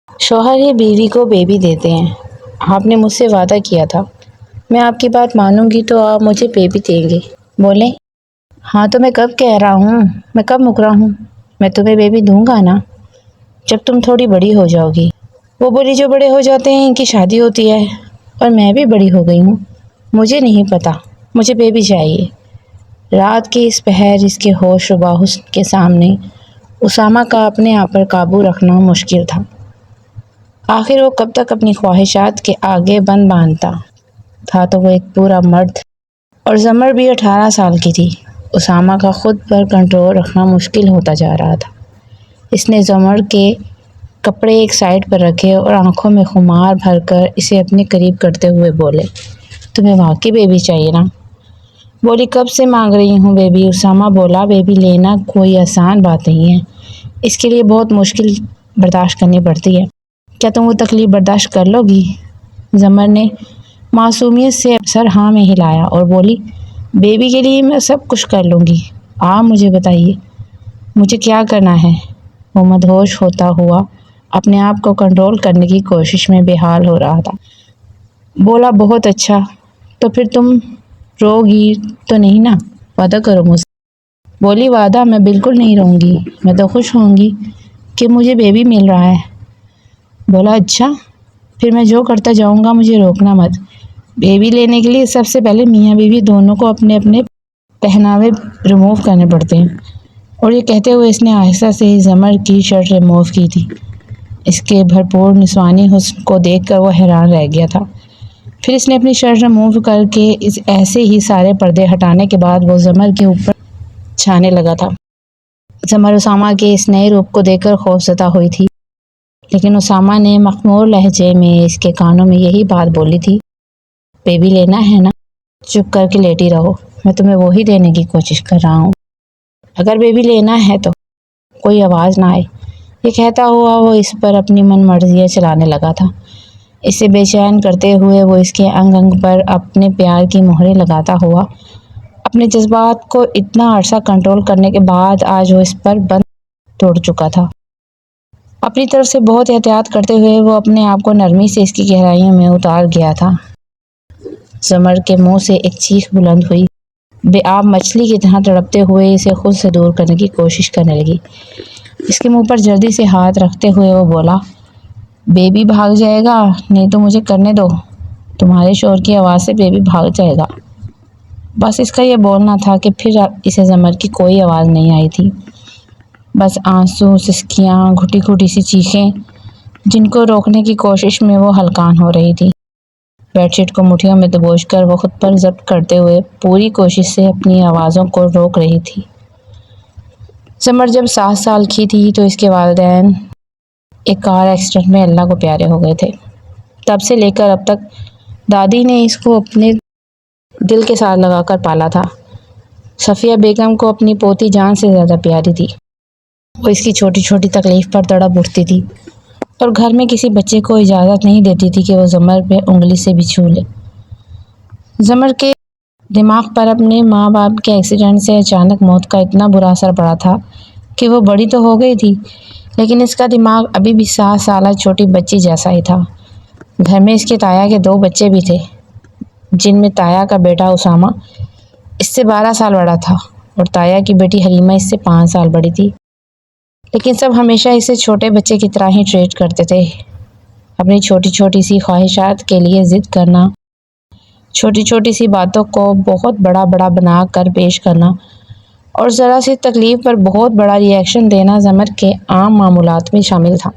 شوہر ہی بیوی کو بیبی دیتے ہیں۔ آپ نے مجھ سے وعدہ کیا تھا، میں آپ کی بات مانوں گی تو آپ مجھے بیبی دیں گے۔ بولے ہاں تو میں کب کہہ رہا ہوں، میں کب مکرا ہوں، میں تمہیں بیبی دوں گا نا جب تم تھوڑی بڑی ہو جاؤ گی۔ وہ بولی جو بڑے ہو جاتے ہیں ان کی شادی ہوتی ہے، اور میں بھی بڑی ہو گئی ہوں، مجھے نہیں پتا، مجھے بیبی چاہیے۔ رات کی اس پہر اس کے ہوش و باحث کے سامنے اسامہ کا اپنے آپ پر قابو رکھنا مشکل تھا۔ آخر وہ کب تک اپنی خواہشات کے آگے بند باندھتا تھا؟ تو وہ ایک پورا مرد، اور زمر بھی 18 سال کی تھی۔ اسامہ کا خود پر کنٹرول رکھنا مشکل ہوتا جا رہا تھا۔ اس نے زمر کے کپڑے ایک سائڈ پر رکھے اور آنکھوں میں خمار بھر کر اسے اپنے قریب کرتے ہوئے بولے، تمہیں واقعی بیبی چاہیے نا؟ بولی کب سے مانگ رہی ہوں بیبی۔ اسامہ بولا بیبی لینا کوئی آسان بات نہیں ہے، اس کے لیے بہت مشکل برداشت کرنی پڑتی ہے، کیا تم وہ تکلیف برداشت کر لو گی؟ زمر نے معصومیت سے سر ہاں میں ہلایا اور بولی بیبی کے لیے میں سب کچھ کر لوں گی، آپ مجھے بتائیے مجھے کیا کرنا ہے؟ وہ مدہوش ہوتا ہوا اپنے آپ کو کنٹرول کرنے کی کوشش میں بے حال ہو رہا تھا۔ بولا بہت اچھا، تو پھر تم رو گی تو نہیں نا؟ وعدہ کرو مجھ سے۔ بولی وعدہ، میں بالکل نہیں روں گی، میں تو خوش ہوں گی کہ مجھے بیبی مل رہا ہے۔ بولا اچھا، پھر میں جو کرتا جاؤں گا مجھے روکنا مت۔ بیبی لینے کے لیے سب سے پہلے میاں بیوی دونوں کو اپنے اپنے پہناوے ریموو کرنے پڑتے ہیں، اور یہ کہتے ہوئے اس نے آہستہ سے ہی زمر کی شرٹ ریموو کی تھی۔ اس کے بھرپور نسوانی حسن کو دیکھ کر وہ حیران رہ گیا تھا۔ پھر اس نے اپنی شرٹ ریموو کر کے ایسے ہی سارے پردے ہٹانے کے بعد وہ زمر کے اوپر چھانے لگا تھا۔ زمر اسامہ کے اس نئے روپ کو دیکھ کر خوفزدہ ہوئی تھی، لیکن اسامہ نے مخمور لہجے میں اس کے کانوں میں یہی بات بولی تھی، بیبی لینا ہے نا؟ چپ کر کے لیٹی رہو، میں تمہیں وہی دینے کی کوشش کر رہا ہوں، اگر بیبی لینا ہے تو۔ کوئی آواز نہ آئی، یہ کہتا ہوا وہ اس پر اپنی من مرضیاں چلانے لگا تھا۔ اسے بے چین کرتے ہوئے وہ اس کے انگ انگ پر اپنے پیار کی مہریں لگاتا ہوا اپنے جذبات کو اتنا عرصہ کنٹرول کرنے کے بعد آج وہ اس پر بند توڑ چکا تھا۔ اپنی طرف سے بہت احتیاط کرتے ہوئے وہ اپنے آپ کو نرمی سے اس کی گہرائیوں میں اتار گیا تھا۔ زمر کے منہ سے ایک چیخ بلند ہوئی، بے آب مچھلی کی طرح تڑپتے ہوئے اسے خود سے دور کرنے کی کوشش کرنے لگی۔ اس کے منہ پر جلدی سے ہاتھ رکھتے ہوئے وہ بولا، بیبی بھاگ جائے گا، نہیں تو مجھے کرنے دو، تمہارے شور کی آواز سے بیبی بھاگ جائے گا۔ بس اس کا یہ بولنا تھا کہ پھر اسے زمر کی کوئی آواز نہیں آئی تھی، بس آنسو، سسکیاں، گھٹی گھٹی سی چیخیں جن کو روکنے کی کوشش میں وہ ہلکان ہو رہی تھی۔ بیڈ شیٹ کو مٹھیوں میں دبوچ کر وہ خود پر ضبط کرتے ہوئے پوری کوشش سے اپنی آوازوں کو روک رہی تھی۔ زمر جب 7 سال کی تھی تو اس کے والدین ایک کار ایکسیڈنٹ میں اللہ کو پیارے ہو گئے تھے۔ تب سے لے کر اب تک دادی نے اس کو اپنے دل کے ساتھ لگا کر پالا تھا۔ صفیہ بیگم کو اپنی پوتی جان سے زیادہ پیاری تھی۔ وہ اس کی چھوٹی چھوٹی تکلیف پر تڑپ اٹھتی تھی، اور گھر میں کسی بچے کو اجازت نہیں دیتی تھی کہ وہ زمر پہ انگلی سے بھی چھو لے۔ زمر کے دماغ پر اپنے ماں باپ کے ایکسیڈنٹ سے اچانک موت کا اتنا برا اثر پڑا تھا کہ وہ بڑی تو ہو گئی تھی، لیکن اس کا دماغ ابھی بھی 7 سالہ چھوٹی بچی جیسا ہی تھا۔ گھر میں اس کے تایا کے 2 بچے بھی تھے، جن میں تایا کا بیٹا اسامہ اس سے 12 سال بڑا تھا، اور تایا کی بیٹی حلیمہ اس سے 5 سال بڑی تھی، لیکن سب ہمیشہ اسے چھوٹے بچے کی طرح ہی ٹریٹ کرتے تھے۔ اپنی چھوٹی چھوٹی سی خواہشات کے لیے ضد کرنا، چھوٹی چھوٹی سی باتوں کو بہت بڑا بڑا بنا کر پیش کرنا، اور ذرا سی تکلیف پر بہت بڑا ری ایکشن دینا زمر کے عام معمولات میں شامل تھا۔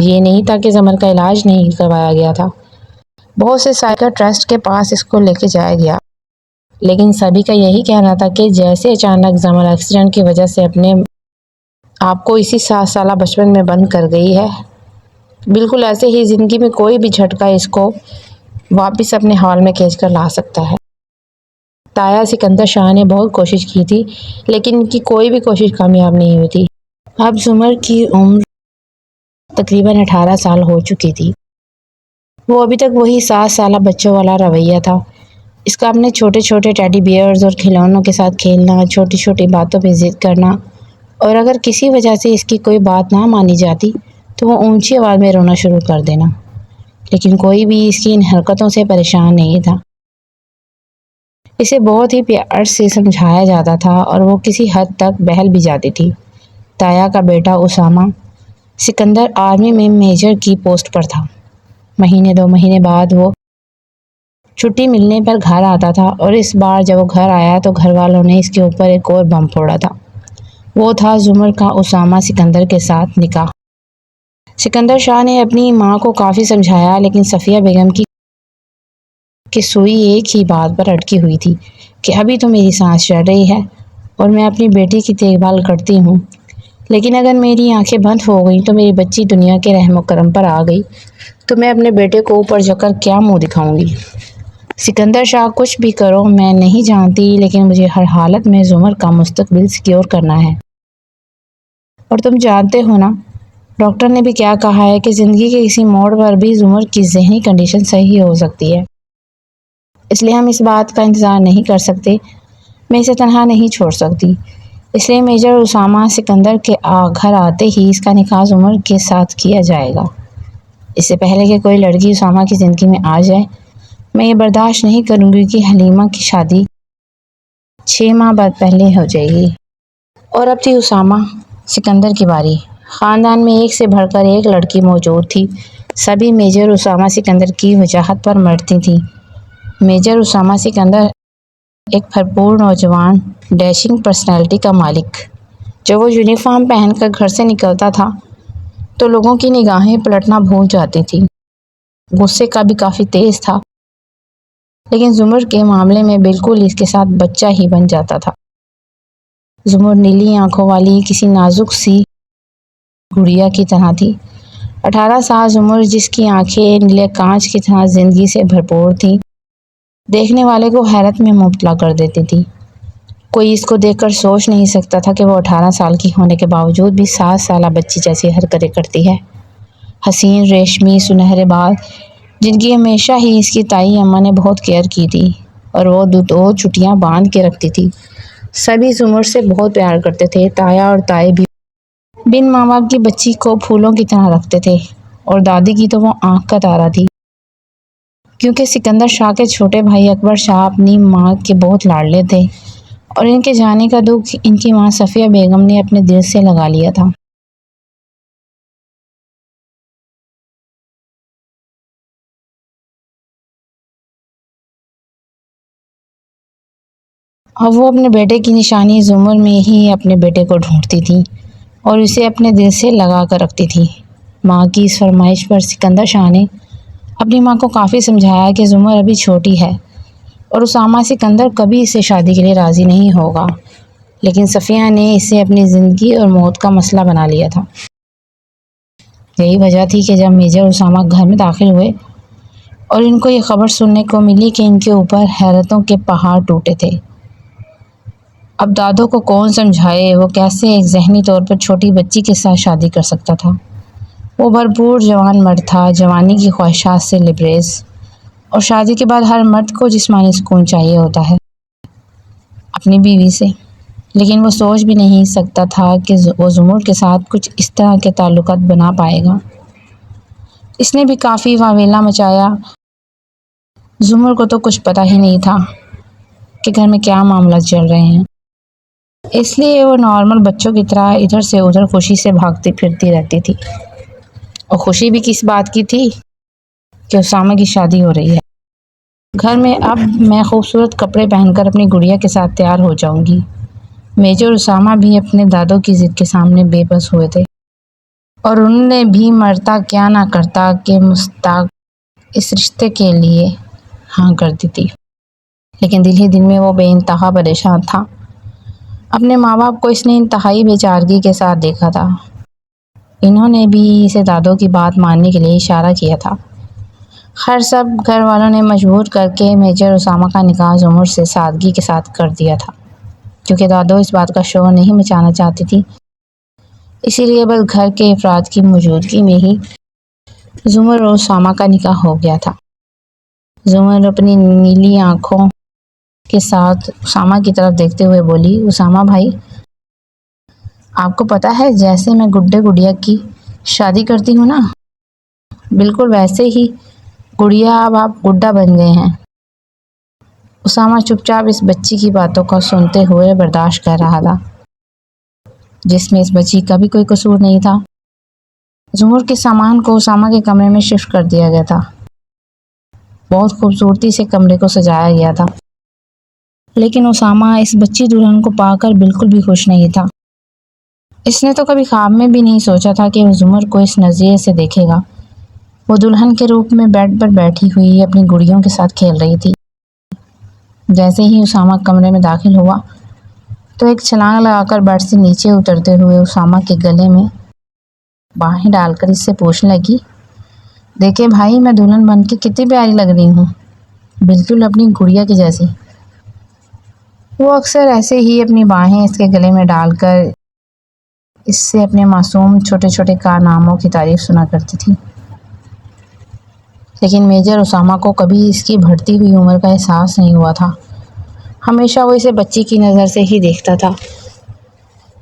یہ نہیں تھا کہ زمر کا علاج نہیں کروایا گیا تھا، بہت سے سائیکیاٹرسٹ کے پاس اس کو لے کے جایا گیا، لیکن سبھی کا یہی کہنا تھا کہ جیسے اچانک زمر ایکسیڈنٹ کی وجہ سے اپنے آپ کو اسی 7 سالہ بچپن میں بند کر گئی ہے، بالکل ایسے ہی زندگی میں کوئی بھی جھٹکا اس کو واپس اپنے حال میں کھینچ کر لا سکتا ہے۔ تایا سکندر شاہ نے بہت کوشش کی تھی، لیکن ان کی کوئی بھی کوشش کامیاب نہیں ہوئی تھی۔ اب زمر کی عمر تقریباً 18 سال ہو چکی تھی۔ وہ ابھی تک وہی 7 سالہ بچوں والا رویہ تھا۔ اس کا اپنے چھوٹے چھوٹے ٹیڈی بیئرز اور کھلونوں کے ساتھ کھیلنا، چھوٹی چھوٹی باتوں پہ ضد کرنا، اور اگر کسی وجہ سے اس کی کوئی بات نہ مانی جاتی تو وہ اونچی آواز میں رونا شروع کر دینا، لیکن کوئی بھی اس کی ان حرکتوں سے پریشان نہیں تھا۔ اسے بہت ہی پیار سے سمجھایا جاتا تھا اور وہ کسی حد تک بہل بھی جاتی تھی۔ تایا کا بیٹا اسامہ سکندر آرمی میں میجر کی پوسٹ پر تھا۔ مہینے 2 مہینے بعد وہ چھٹی ملنے پر گھر آتا تھا، اور اس بار جب وہ گھر آیا تو گھر والوں نے اس کے اوپر ایک اور بم پھوڑا تھا۔ وہ تھا زمر کا اسامہ سکندر کے ساتھ نکاح۔ سکندر شاہ نے اپنی ماں کو کافی سمجھایا، لیکن صفیہ بیگم کی سوئی ایک ہی بات پر اٹکی ہوئی تھی کہ ابھی تو میری سانس چڑھ رہی ہے اور میں اپنی بیٹی کی دیکھ بھال کرتی ہوں، لیکن اگر میری آنکھیں بند ہو گئیں تو میری بچی دنیا کے رحم و کرم پر آ گئی تو میں اپنے بیٹے کو اوپر جا کر کیا منہ دکھاؤں گی؟ سکندر شاہ کچھ بھی کرو میں نہیں جانتی، لیکن مجھے ہر حالت میں زمر کا مستقبل سیکیور کرنا ہے۔ اور تم جانتے ہو نا، ڈاکٹر نے بھی کیا کہا ہے کہ زندگی کے کسی موڑ پر بھی زمر کی ذہنی کنڈیشن صحیح ہو سکتی ہے، اس لیے ہم اس بات کا انتظار نہیں کر سکتے۔ میں اسے تنہا نہیں چھوڑ سکتی، اس لیے میجر اسامہ سکندر کے گھر آتے ہی اس کا نکاح زمر کے ساتھ کیا جائے گا۔ اس سے پہلے کہ کوئی لڑکی اسامہ کی زندگی میں آ جائے، میں یہ برداشت نہیں کروں گی کہ حلیمہ کی شادی 6 ماہ بعد پہلے ہو جائے گی۔ اور اب تھی اسامہ سکندر کی باری۔ خاندان میں ایک سے بڑھ کر ایک لڑکی موجود تھی، سبھی میجر اسامہ سکندر کی وجاہت پر مرتی تھیں۔ میجر اسامہ سکندر ایک بھرپور نوجوان ڈیشنگ پرسنالٹی کا مالک۔ جب وہ یونیفارم پہن کر گھر سے نکلتا تھا تو لوگوں کی نگاہیں پلٹنا بھول جاتی تھی۔ غصے کا بھی کافی تیز تھا، لیکن زمر کے معاملے میں بالکل اس کے ساتھ بچہ ہی بن جاتا تھا۔ زمر نیلی آنکھوں والی کسی نازک سی گڑیا کی طرح تھی۔ 18 سال زمر، جس کی آنکھیں نیلے کانچ کی طرح زندگی سے بھرپور تھیں، دیکھنے والے کو حیرت میں مبتلا کر دیتی تھی۔ کوئی اس کو دیکھ کر سوچ نہیں سکتا تھا کہ وہ 18 سال کی ہونے کے باوجود بھی 7 سالہ بچی جیسی حرکتیں کرتی ہے۔ حسین ریشمی سنہرے بال، جن کی ہمیشہ ہی اس کی تائی اماں نے بہت کیئر کی تھی، اور وہ 2 چٹیاں باندھ کے رکھتی تھی۔ سبھی زمر سے بہت پیار کرتے تھے۔ تایا اور تائی بھی بن ماں باپ کی بچی کو پھولوں کی طرح رکھتے تھے، اور دادی کی تو وہ آنکھ کا تارا تھی، کیونکہ سکندر شاہ کے چھوٹے بھائی اکبر شاہ اپنی ماں کے بہت لاڈلے تھے، اور ان کے جانے کا دکھ ان کی ماں صفیہ بیگم نے اپنے دل سے لگا لیا تھا۔ اب وہ اپنے بیٹے کی نشانی زمر میں ہی اپنے بیٹے کو ڈھونڈتی تھی اور اسے اپنے دل سے لگا کر رکھتی تھی۔ ماں کی اس فرمائش پر سکندر شاہ نے اپنی ماں کو کافی سمجھایا کہ زمر ابھی چھوٹی ہے اور اسامہ سکندر کبھی اسے شادی کے لیے راضی نہیں ہوگا، لیکن صفیہ نے اسے اپنی زندگی اور موت کا مسئلہ بنا لیا تھا۔ یہی وجہ تھی کہ جب میجر اسامہ گھر میں داخل ہوئے اور ان کو یہ خبر سننے کو ملی کہ ان کے اوپر حیرتوں کے پہاڑ ٹوٹے تھے۔ اب دادوں کو کون سمجھائے، وہ کیسے ایک ذہنی طور پر چھوٹی بچی کے ساتھ شادی کر سکتا تھا؟ وہ بھرپور جوان مرد تھا، جوانی کی خواہشات سے لبریز، اور شادی کے بعد ہر مرد کو جسمانی سکون چاہیے ہوتا ہے اپنی بیوی سے، لیکن وہ سوچ بھی نہیں سکتا تھا کہ وہ زمر کے ساتھ کچھ اس طرح کے تعلقات بنا پائے گا۔ اس نے بھی کافی واویلا مچایا۔ زمر کو تو کچھ پتہ ہی نہیں تھا کہ گھر میں کیا معاملات چل رہے ہیں، اس لیے وہ نارمل بچوں کی طرح ادھر سے ادھر خوشی سے بھاگتی پھرتی رہتی تھی۔ اور خوشی بھی کس بات کی تھی کہ اسامہ کی شادی ہو رہی ہے۔ گھر میں اب میں خوبصورت کپڑے پہن کر اپنی گڑیا کے ساتھ تیار ہو جاؤں گی۔ میجر اسامہ بھی اپنے دادوں کی ضد کے سامنے بے بس ہوئے تھے، اور انہوں نے بھی مرتا کیا نہ کرتا کہ مستاق اس رشتے کے لیے ہاں کر دی تھی، لیکن دل ہی دل میں وہ بے انتہا پریشان تھا۔ اپنے ماں باپ کو اس نے انتہائی بے چارگی کے ساتھ دیکھا تھا۔ انہوں نے بھی اسے دادوں کی بات ماننے کے لیے اشارہ کیا تھا۔ خیر، سب گھر والوں نے مجبور کر کے میجر اسامہ کا نکاح زمر سے سادگی کے ساتھ کر دیا تھا، کیونکہ دادو اس بات کا شور نہیں مچانا چاہتی تھی۔ اسی لیے بس گھر کے افراد کی موجودگی میں ہی زمر اور اسامہ کا نکاح ہو گیا تھا۔ زمر اپنی نیلی آنکھوں کے ساتھ اسامہ کی طرف دیکھتے ہوئے بولی، اسامہ بھائی، آپ کو پتہ ہے جیسے میں گڈے گڑیا کی شادی کرتی ہوں نا، بالکل ویسے ہی گڑیا اب آپ گڈا بن گئے ہیں۔ اسامہ چپ چاپ اس بچی کی باتوں کو سنتے ہوئے برداشت کر رہا تھا، جس میں اس بچی کا بھی کوئی قصور نہیں تھا۔ زمر کے سامان کو اسامہ کے کمرے میں شفٹ کر دیا گیا تھا۔ بہت خوبصورتی سے کمرے کو سجایا گیا تھا، لیکن اسامہ اس بچی دلہن کو پا کر بالکل بھی خوش نہیں تھا۔ اس نے تو کبھی خواب میں بھی نہیں سوچا تھا کہ وہ زمر کو اس نظریے سے دیکھے گا۔ وہ دلہن کے روپ میں بیڈ پر بیٹھی ہوئی اپنی گڑیوں کے ساتھ کھیل رہی تھی۔ جیسے ہی اسامہ کمرے میں داخل ہوا تو ایک چھلانگ لگا کر بیڈ سے نیچے اترتے ہوئے اسامہ کے گلے میں باہیں ڈال کر اس سے پوچھنے لگی، دیکھے بھائی، میں دلہن بن کے کتنی پیاری لگ رہی ہوں، بالکل اپنی گڑیا کی جیسی۔ وہ اکثر ایسے ہی اپنی باہیں اس کے گلے میں ڈال کر اس سے اپنے معصوم چھوٹے چھوٹے کارناموں کی تعریف سنا کرتی تھی، لیکن میجر اسامہ کو کبھی اس کی بڑھتی ہوئی عمر کا احساس نہیں ہوا تھا۔ ہمیشہ وہ اسے بچی کی نظر سے ہی دیکھتا تھا،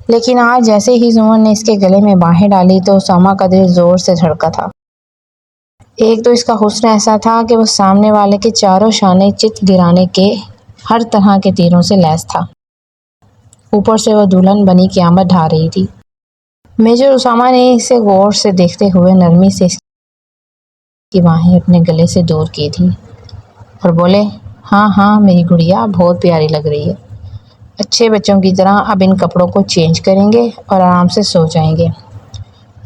لیکن آج جیسے ہی زمر نے اس کے گلے میں باہیں ڈالی تو اسامہ کا دل زور سے دھڑکا تھا۔ ایک تو اس کا حسن ایسا تھا کہ وہ سامنے والے کے چاروں شانے چت گرانے کے ہر طرح کے تیروں سے لیس تھا، اوپر سے وہ دلہن بنی قیامت ڈھا رہی تھی۔ میجر اسامہ نے اسے غور سے دیکھتے ہوئے نرمی سے اس کی باہیں اپنے گلے سے دور کی تھی اور بولے، ہاں ہاں میری گڑیا بہت پیاری لگ رہی ہے، اچھے بچوں کی طرح اب ان کپڑوں کو چینج کریں گے اور آرام سے سو جائیں گے۔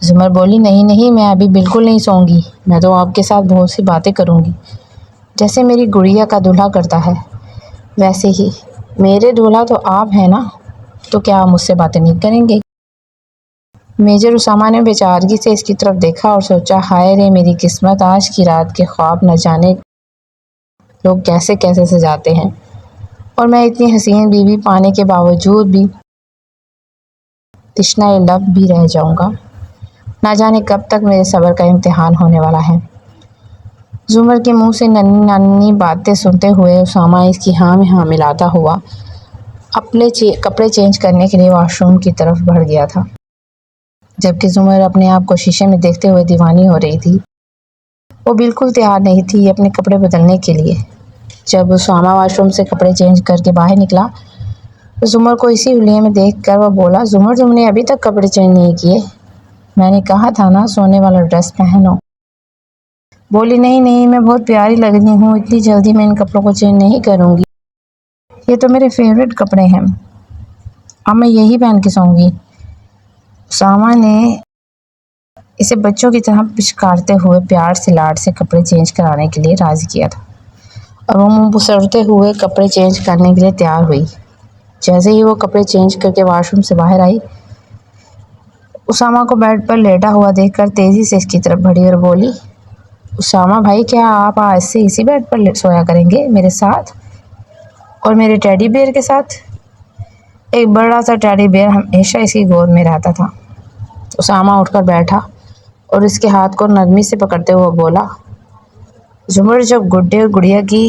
زمر بولی، نہیں نہیں، میں ابھی بالکل نہیں سوؤں گی، میں تو آپ کے ساتھ بہت سی باتیں کروں گی، جیسے میری گڑیا کا دولہا کرتا ہے ویسے ہی۔ میرے دولہا تو آپ ہیں نا، تو کیا آپ مجھ سے باتیں نہیں کریں گے؟ میجر اسامہ نے بے چارگی سے اس کی طرف دیکھا اور سوچا، ہائے رے میری قسمت، آج کی رات کے خواب نہ جانے لوگ کیسے کیسے سجاتے ہیں، اور میں اتنی حسین بیوی پانے کے باوجود بھی تشنہ لب بھی رہ جاؤں گا، نہ جانے کب تک میرے صبر کا امتحان ہونے والا ہے۔ زمر کے منہ سے ننھی ننھی باتیں سنتے ہوئے اسامہ اس کی ہاں میں ہاں ملاتا ہوا اپنے کپڑے چینج کرنے کے لیے واش روم کی طرف بڑھ گیا تھا، جبکہ زمر اپنے آپ کو شیشے میں دیکھتے ہوئے دیوانی ہو رہی تھی۔ وہ بالکل تیار نہیں تھی اپنے کپڑے بدلنے کے لیے۔ جب اسامہ واش روم سے کپڑے چینج کر کے باہر نکلا تو زمر کو اسی حلیے میں دیکھ کر وہ بولا، زمر تم نے ابھی تک کپڑے چینج نہیں کیے؟ میں نے کہا تھا نا سونے والا ڈریس پہنو۔ بولی، نہیں نہیں، میں بہت پیاری لگ رہی ہوں، اتنی جلدی میں ان کپڑوں کو چینج نہیں کروں گی، یہ تو میرے فیوریٹ کپڑے ہیں، اب میں یہی پہن کے سوؤں گی۔ اسامہ نے اسے بچوں کی طرح پچکارتے ہوئے پیار سے لاڈ سے کپڑے چینج کرانے کے لیے راضی کیا تھا، اور وہ منہ پسرتے ہوئے کپڑے چینج کرنے کے لیے تیار ہوئی۔ جیسے ہی وہ کپڑے چینج کر کے واش روم سے باہر آئی، اسامہ کو بیڈ پر لیٹا ہوا دیکھ کر تیزی سے اس کی طرف بڑھی اور بولی، اسامہ بھائی، کیا آپ آج سے اسی بیڈ پر سویا کریں گے میرے ساتھ اور میرے ٹیڈی بیئر کے ساتھ؟ ایک بڑا سا ٹیڈی بیئر ہمیشہ اس کی گود میں رہتا تھا۔ اسامہ اٹھ کر بیٹھا اور اس کے ہاتھ کو نرمی سے پکڑتے ہوئے بولا، زمر، جب گڈے اور گڑیا کی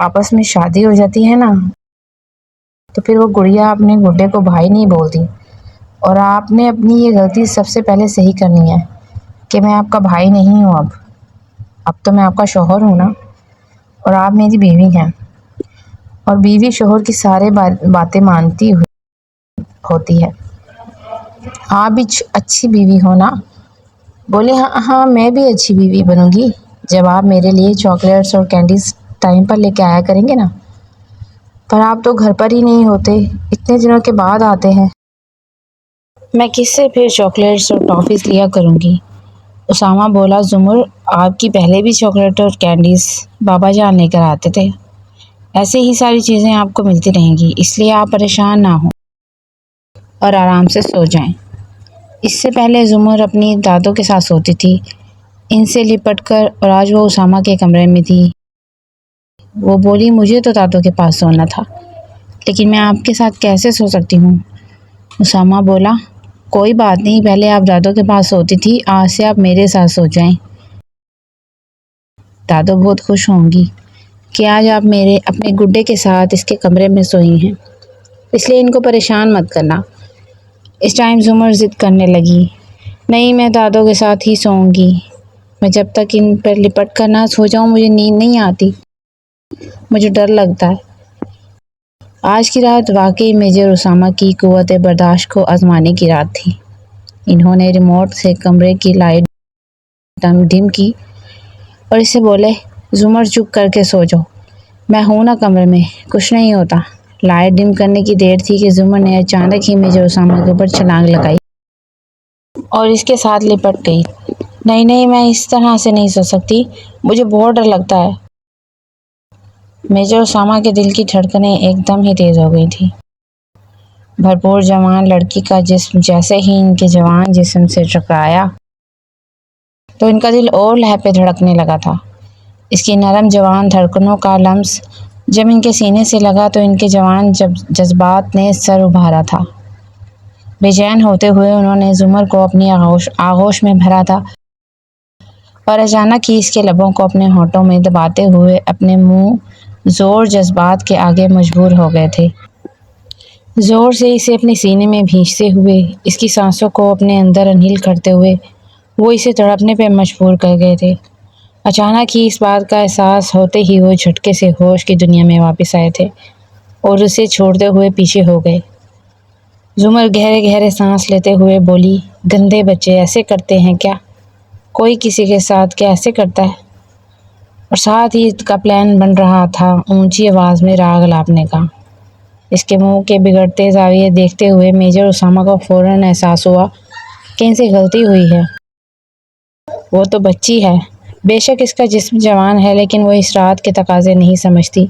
آپس میں شادی ہو جاتی ہے نا تو پھر وہ گڑیا اپنے گڈے کو بھائی نہیں بولتی، اور آپ نے اپنی یہ غلطی سب سے پہلے صحیح کرنی ہے کہ میں آپ کا بھائی نہیں ہوں، اب تو میں آپ کا شوہر ہوں نا، اور آپ میری بیوی ہیں، اور بیوی شوہر کی سارے باتیں مانتی ہوتی ہے۔ آپ بھی اچھی بیوی ہو نا؟ بولے، ہاں ہاں، میں بھی اچھی بیوی بنوں گی جب آپ میرے لیے چاکلیٹس اور کینڈیز ٹائم پر لے کے آیا کریں گے نا، پر آپ تو گھر پر ہی نہیں ہوتے، اتنے دنوں کے بعد آتے ہیں، میں کس سے پھر چاکلیٹس اور ٹافیز لیا کروں گی؟ اسامہ بولا، زمر، آپ کی پہلے بھی چاکلیٹ اور کینڈیز بابا جان لے کر آتے تھے، ایسے ہی ساری چیزیں آپ کو ملتی رہیں گی، اس لیے آپ پریشان نہ ہوں اور آرام سے سو جائیں۔ اس سے پہلے زمر اپنی دادوں کے ساتھ سوتی تھی، ان سے لپٹ کر، اور آج وہ اسامہ کے کمرے میں تھی۔ وہ بولی، مجھے تو دادوں کے پاس سونا تھا، لیکن میں آپ کے ساتھ کیسے سو سکتی ہوں؟ اسامہ بولا، کوئی بات نہیں، پہلے آپ دادوں کے پاس سوتی تھی، آج سے آپ میرے ساتھ سو جائیں، دادو بہت خوش ہوں گی کہ آج آپ میرے اپنے گڈے کے ساتھ اس کے کمرے میں سوئی ہیں، اس لیے ان کو پریشان مت کرنا۔ اس ٹائم زمر ضد کرنے لگی، نہیں، میں دادوں کے ساتھ ہی سوؤں گی۔ میں جب تک ان پر لپٹ کر نہ سو جاؤں مجھے نیند نہیں آتی، مجھے ڈر لگتا ہے۔ آج کی رات واقعی میجر اسامہ کی قوت برداشت کو آزمانے کی رات تھی۔ انہوں نے ریموٹ سے کمرے کی لائٹ ڈم کی اور اسے بولے، زمر چپ کر کے سو جاؤ، میں ہوں نا کمرے میں، کچھ نہیں ہوتا۔ لائٹ ڈم کرنے کی دیر تھی کہ زمر نے اچانک ہی میجر اسامہ کے اوپر چھلانگ لگائی اور اس کے ساتھ لپٹ گئی۔ نہیں نہیں، میں اس طرح سے نہیں سو سکتی، مجھے بہت ڈر لگتا ہے۔ میجر اسامہ کے دل کی دھڑکنیں ایک دم ہی تیز ہو گئی تھیں۔ بھرپور جوان لڑکی کا جسم جیسے ہی ان کے جوان جسم سے ٹکرایا تو ان کا دل اور لہپے دھڑکنے لگا تھا۔ اس کی نرم جوان دھڑکنوں کا لمس جب ان کے سینے سے لگا تو ان کے جوان جذبات نے سر ابھارا تھا۔ بے چین ہوتے ہوئے انہوں نے زمر کو اپنی آغوش میں بھرا تھا اور اچانک ہی اس کے لبوں کو اپنے ہونٹوں میں دباتے ہوئے اپنے منہ زور جذبات کے آگے مجبور ہو گئے تھے۔ زور سے اسے اپنے سینے میں بھینچتے ہوئے، اس کی سانسوں کو اپنے اندر انہیل کرتے ہوئے وہ اسے تڑپنے پہ مجبور کر گئے تھے۔ اچانک ہی اس بات کا احساس ہوتے ہی وہ جھٹکے سے ہوش کی دنیا میں واپس آئے تھے اور اسے چھوڑتے ہوئے پیچھے ہو گئے۔ زمر گہرے گہرے سانس لیتے ہوئے بولی، گندے بچے ایسے کرتے ہیں کیا؟ کوئی کسی کے ساتھ کیا ایسے کرتا ہے؟ اور ساتھ ہی اس کا پلان بن رہا تھا اونچی آواز میں راگ الاپنے کا۔ اس کے منہ کے بگڑتے زاویے دیکھتے ہوئے میجر اسامہ کو فوراً احساس ہوا کہ ان سے غلطی ہوئی ہے۔ وہ تو بچی ہے، بے شک اس کا جسم جوان ہے، لیکن وہ اس رات کے تقاضے نہیں سمجھتی۔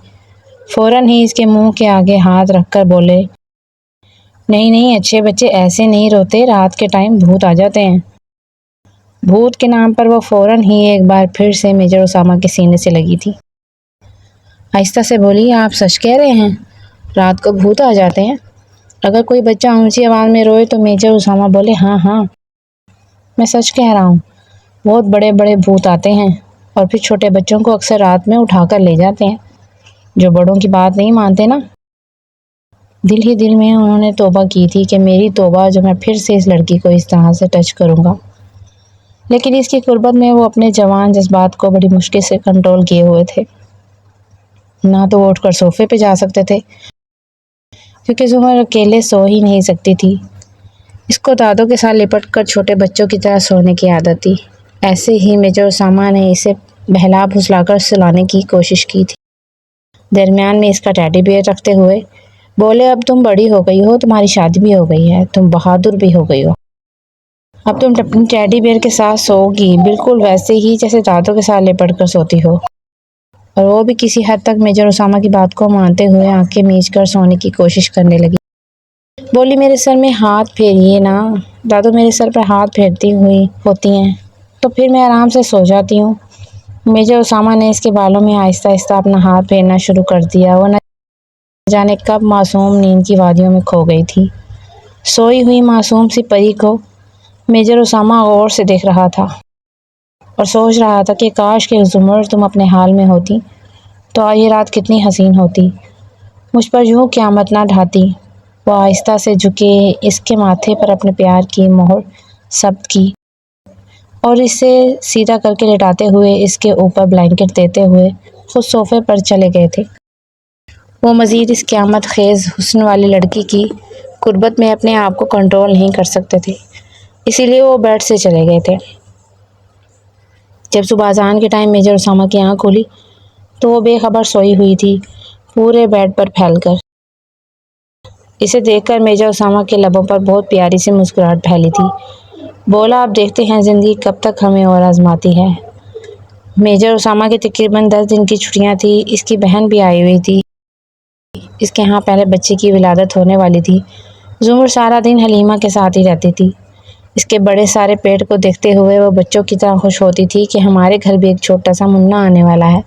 فوراً ہی اس کے منہ کے آگے ہاتھ رکھ کر بولے، نہیں نہیں، اچھے بچے ایسے نہیں روتے، رات کے ٹائم بھوت آ جاتے ہیں۔ بھوت کے نام پر وہ فوراً ہی ایک بار پھر سے میجر اسامہ کے سینے سے لگی تھی۔ آہستہ سے بولی، آپ سچ کہہ رہے ہیں؟ رات کو بھوت آ جاتے ہیں؟ اگر کوئی بچہ اونچی آواز میں روئے تو میجر اسامہ بولے، ہاں ہاں، میں سچ کہہ رہا ہوں، بہت بڑے بڑے بھوت آتے ہیں اور پھر چھوٹے بچوں کو اکثر رات میں اٹھا کر لے جاتے ہیں، جو بڑوں کی بات نہیں مانتے نا۔ دل ہی دل میں انہوں نے توبہ کی تھی کہ میری توبہ جو میں پھر سے اس لڑکی کو اس طرح سے ٹچ کروں گا، لیکن اس کی قربت میں وہ اپنے جوان جذبات کو بڑی مشکل سے کنٹرول کیے ہوئے تھے۔ نہ تو وہ اٹھ کر صوفے پہ جا سکتے تھے کیونکہ زمر اکیلے سو ہی نہیں سکتی تھی، اس کو دادوں کے ساتھ لپٹ کر چھوٹے بچوں کی طرح سونے کی عادت تھی۔ ایسے ہی میجر اسامہ نے اسے بہلا پھسلا کر سلانے کی کوشش کی تھی، درمیان میں اس کا ٹیڈی بیئر رکھتے ہوئے بولے، اب تم بڑی ہو گئی ہو، تمہاری شادی بھی ہو گئی ہے، تم بہادر بھی ہو گئی ہو، اب تم اپنی ٹیڈی بیئر کے ساتھ سو گی، بالکل ویسے ہی جیسے دادوں کے ساتھ لپٹ کر سوتی ہو۔ اور وہ بھی کسی حد تک میجر اسامہ کی بات کو مانتے ہوئے آنکھیں میچ کر سونے کی کوشش کرنے لگی۔ بولی، میرے سر میں ہاتھ پھیریے نا، دادو میرے سر پر ہاتھ پھیرتی ہوئی ہوتی ہیں تو پھر میں آرام سے سو جاتی ہوں۔ میجر اسامہ نے اس کے بالوں میں آہستہ آہستہ اپنا ہاتھ پھیرنا شروع کر دیا۔ وہ نہ جانے کب معصوم نیند کی وادیوں میں کھو گئی تھی۔ سوئی ہوئی معصوم سی پری کو میجر اسامہ غور سے دیکھ رہا تھا اور سوچ رہا تھا کہ کاش کہ زمر تم اپنے حال میں ہوتی تو آج یہ رات کتنی حسین ہوتی، مجھ پر یوں قیامت نہ ڈھاتی۔ وہ آہستہ سے جھکے اس کے ماتھے پر اپنے پیار کی مہر ثبت کی اور اسے سیدھا کر کے لٹاتے ہوئے اس کے اوپر بلینکٹ دیتے ہوئے خود صوفے پر چلے گئے تھے۔ وہ مزید اس قیامت خیز حسن والی لڑکی کی قربت میں اپنے آپ کو کنٹرول نہیں کر سکتے تھے، اسی لیے وہ بیڈ سے چلے گئے تھے۔ جب صبح اذان کے ٹائم میجر اسامہ کی آنکھ کھلی تو وہ بے خبر سوئی ہوئی تھی، پورے بیڈ پر پھیل کر۔ اسے دیکھ کر میجر اسامہ کے لبوں پر بہت پیاری سی مسکراہٹ پھیلی تھی۔ بولا، اب دیکھتے ہیں زندگی کب تک ہمیں اور آزماتی ہے۔ میجر اسامہ کی تقریباً 10 دن کی چھٹیاں تھی، اس کی بہن بھی آئی ہوئی تھی، اس کے ہاں پہلے بچے کی ولادت ہونے والی تھی۔ زمر سارا دن حلیمہ کے ساتھ ہی رہتی تھی۔ اس کے بڑے سارے پیٹ کو دیکھتے ہوئے وہ بچوں کی طرح خوش ہوتی تھی کہ ہمارے گھر بھی ایک چھوٹا سا منا آنے والا ہے۔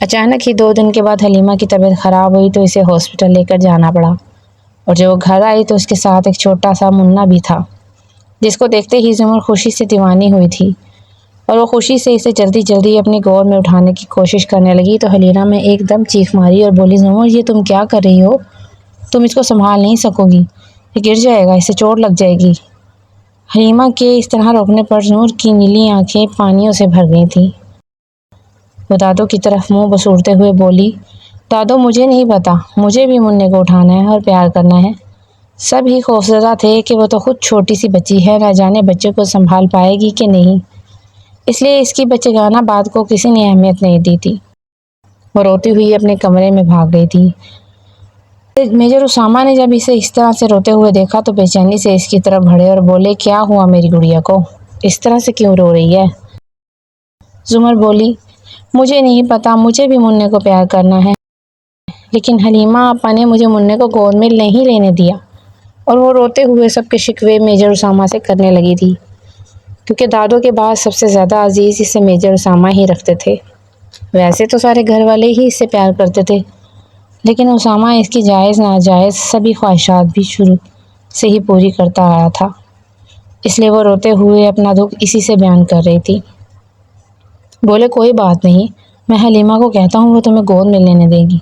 اچانک ہی 2 دن کے بعد حلیمہ کی طبیعت خراب ہوئی تو اسے ہاسپٹل لے کر جانا پڑا، اور جب وہ گھر آئی تو اس کے ساتھ ایک چھوٹا سا منا بھی تھا، جس کو دیکھتے ہی زمر خوشی سے دیوانی ہوئی تھی اور وہ خوشی سے اسے جلدی جلدی اپنی گود میں اٹھانے کی کوشش کرنے لگی تو حلیمہ میں ایک دم چیخ ماری اور بولی، زمر یہ تم کیا کر رہی ہو؟ تم اس کو سنبھال نہیں سکو گی، یہ گر جائے گا، اسے چوٹ لگ جائے گی۔ حلیمہ کے اس طرح روکنے پر نور کی نیلی آنکھیں پانیوں سے بھر گئی تھیں۔ وہ دادو کی طرف منہ بسورتے ہوئے بولی، دادو مجھے نہیں پتا، مجھے بھی مننے کو اٹھانا ہے اور پیار کرنا ہے۔ سب ہی خوفزدہ تھے کہ وہ تو خود چھوٹی سی بچی ہے، نہ جانے بچے کو سنبھال پائے گی کہ نہیں، اس لیے اس کی بچگانہ بات کو کسی نے اہمیت نہیں دی تھی۔ وہ روتی ہوئی اپنے کمرے میں بھاگ گئی تھی۔ میجر اسامہ نے جب اسے اس طرح سے روتے ہوئے دیکھا تو بے چینی سے اس کی طرف بڑھے اور بولے، کیا ہوا میری گڑیا کو؟ اس طرح سے کیوں رو رہی ہے؟ زمر بولی، مجھے نہیں پتا، مجھے بھی مننے کو پیار کرنا ہے، لیکن حلیمہ آپا نے مجھے مننے کو گود میں نہیں لینے دیا۔ اور وہ روتے ہوئے سب کے شکوے میجر اسامہ سے کرنے لگی تھی، کیونکہ دادو کے بعد سب سے زیادہ عزیز اسے میجر اسامہ ہی رکھتے تھے۔ ویسے تو سارے گھر والے ہی اس سے پیار کرتے تھے، لیکن اسامہ اس کی جائز ناجائز سبھی خواہشات بھی شروع سے ہی پوری کرتا آیا تھا، اس لیے وہ روتے ہوئے اپنا دکھ اسی سے بیان کر رہی تھی۔ بولے، کوئی بات نہیں، میں حلیمہ کو کہتا ہوں وہ تمہیں گود میں لینے دے گی۔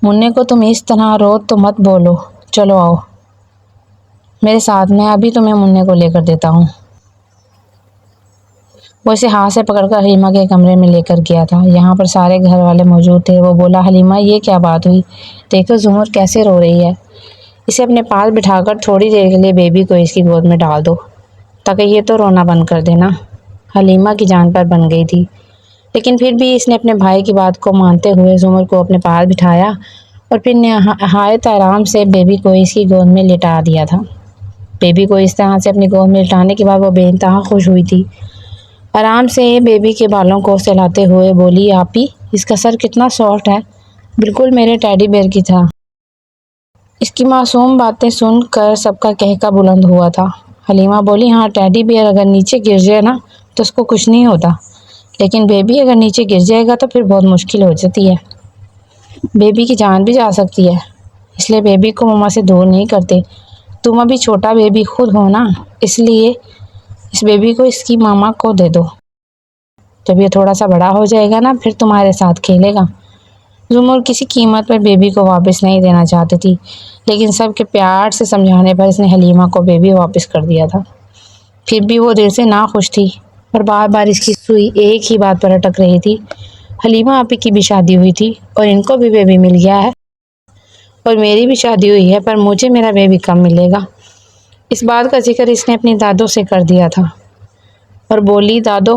مننے کو تم اس طرح رو تو مت بولو، چلو آؤ میرے ساتھ، میں ابھی تمہیں مننے کو لے کر دیتا ہوں۔ وہ اسے ہاتھ سے پکڑ کر حلیمہ کے کمرے میں لے کر گیا تھا۔ یہاں پر سارے گھر والے موجود تھے۔ وہ بولا، حلیمہ یہ کیا بات ہوئی؟ دیکھو زمر کیسے رو رہی ہے، اسے اپنے پاس بٹھا کر تھوڑی دیر کے لیے بیبی کو اس کی گود میں ڈال دو تاکہ یہ تو رونا بند کر دینا۔ حلیمہ کی جان پر بن گئی تھی، لیکن پھر بھی اس نے اپنے بھائی کی بات کو مانتے ہوئے زمر کو اپنے پاس بٹھایا اور پھر نہایت آرام سے بیبی کو اس کی گود میں لٹا دیا تھا۔ بیبی کو اس طرح سے اپنی گود میں لٹانے کے بعد وہ بے انتہا خوش ہوئی تھی۔ آرام سے بیبی کے بالوں کو سہلاتے ہوئے بولی، آپی اس کا سر کتنا سافٹ ہے، بالکل میرے ٹیڈی بیئر کی طرح۔ اس کی معصوم باتیں سن کر سب کا کہکا بلند ہوا تھا۔ حلیمہ بولی، ہاں ٹیڈی بیئر اگر نیچے گر جائے نا تو اس کو کچھ نہیں ہوتا، لیکن بیبی اگر نیچے گر جائے گا تو پھر بہت مشکل ہو جاتی ہے، بیبی کی جان بھی جا سکتی ہے، اس لیے بیبی کو مما سے دور نہیں کرتے۔ تم ابھی چھوٹا بیبی خود ہو نا، اس لیے اس بیبی کو اس کی ماما کو دے دو، جب یہ تھوڑا سا بڑا ہو جائے گا نا پھر تمہارے ساتھ کھیلے گا۔ زمر کسی قیمت پر بیبی کو واپس نہیں دینا چاہتی تھی، لیکن سب کے پیار سے سمجھانے پر اس نے حلیمہ کو بیبی واپس کر دیا تھا۔ پھر بھی وہ دل سے ناخوش تھی اور بار بار اس کی سوئی ایک ہی بات پر اٹک رہی تھی، حلیمہ آپی کی بھی شادی ہوئی تھی اور ان کو بھی بیبی مل گیا ہے، اور میری بھی شادی ہوئی ہے پر مجھے میرا بیبی کب ملے گا؟ اس بات کا ذکر اس نے اپنی دادو سے کر دیا تھا اور بولی، دادو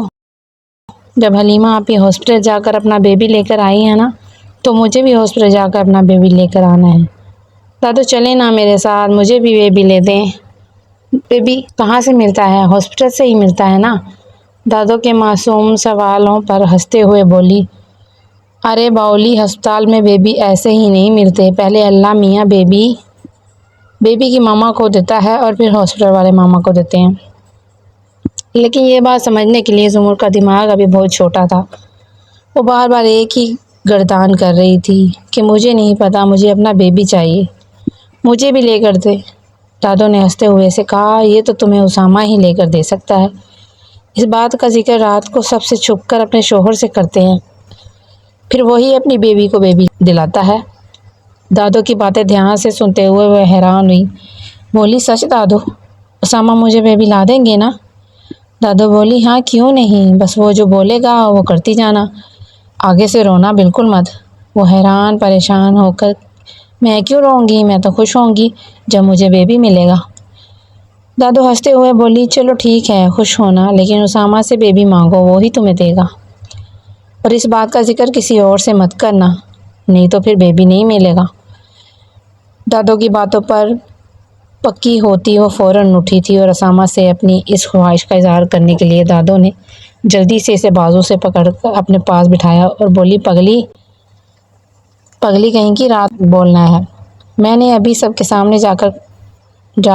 جب حلیمہ آپی ہاسپٹل جا کر اپنا بیبی لے کر آئی ہے نا تو مجھے بھی ہاسپٹل جا کر اپنا بیبی لے کر آنا ہے۔ دادو چلیں نا میرے ساتھ، مجھے بھی بیبی لے دیں۔ بیبی کہاں سے ملتا ہے؟ ہاسپٹل سے ہی ملتا ہے نا؟ دادو کے معصوم سوالوں پر ہنستے ہوئے بولی، ارے باؤلی، ہسپتال میں بیبی ایسے ہی نہیں ملتے، پہلے اللہ میاں بیبی کی ماما کو دیتا ہے اور پھر ہاسپٹل والے ماما کو دیتے ہیں۔ لیکن یہ بات سمجھنے کے لیے زمر کا دماغ ابھی بہت چھوٹا تھا۔ وہ بار بار ایک ہی گردان کر رہی تھی کہ مجھے نہیں پتا، مجھے اپنا بیبی چاہیے، مجھے بھی لے کر دے۔ دادو نے ہنستے ہوئے سے کہا، یہ تو تمہیں اسامہ ہی لے کر دے سکتا ہے، اس بات کا ذکر رات کو سب سے چھپ کر اپنے شوہر سے کرتے ہیں، پھر وہی اپنی بیوی کو بیبی دلاتا ہے۔ دادو کی باتیں دھیان سے سنتے ہوئے وہ حیران ہوئی، بولی، سچ دادو، اسامہ مجھے بیبی لا دیں گے نا؟ دادو بولی، ہاں کیوں نہیں، بس وہ جو بولے گا وہ کرتی جانا، آگے سے رونا بالکل مت۔ وہ حیران پریشان ہو کر، میں کیوں روں گی، میں تو خوش ہوں گی جب مجھے بیبی ملے گا۔ دادو ہنستے ہوئے بولی، چلو ٹھیک ہے، خوش ہونا، لیکن اسامہ سے بیبی مانگو، وہی تمہیں دے گا، اور اس بات کا ذکر کسی اور سے مت کرنا، نہیں تو پھر بیبی نہیں ملے گا۔ دادو کی باتوں پر پکی ہوتی وہ فوراً اٹھی تھی اور اسامہ سے اپنی اس خواہش کا اظہار کرنے کے لیے دادو نے جلدی سے اسے بازو سے پکڑ کر اپنے پاس بٹھایا اور بولی، پگلی کہیں کی رات بولنا ہے، میں نے ابھی سب کے سامنے جا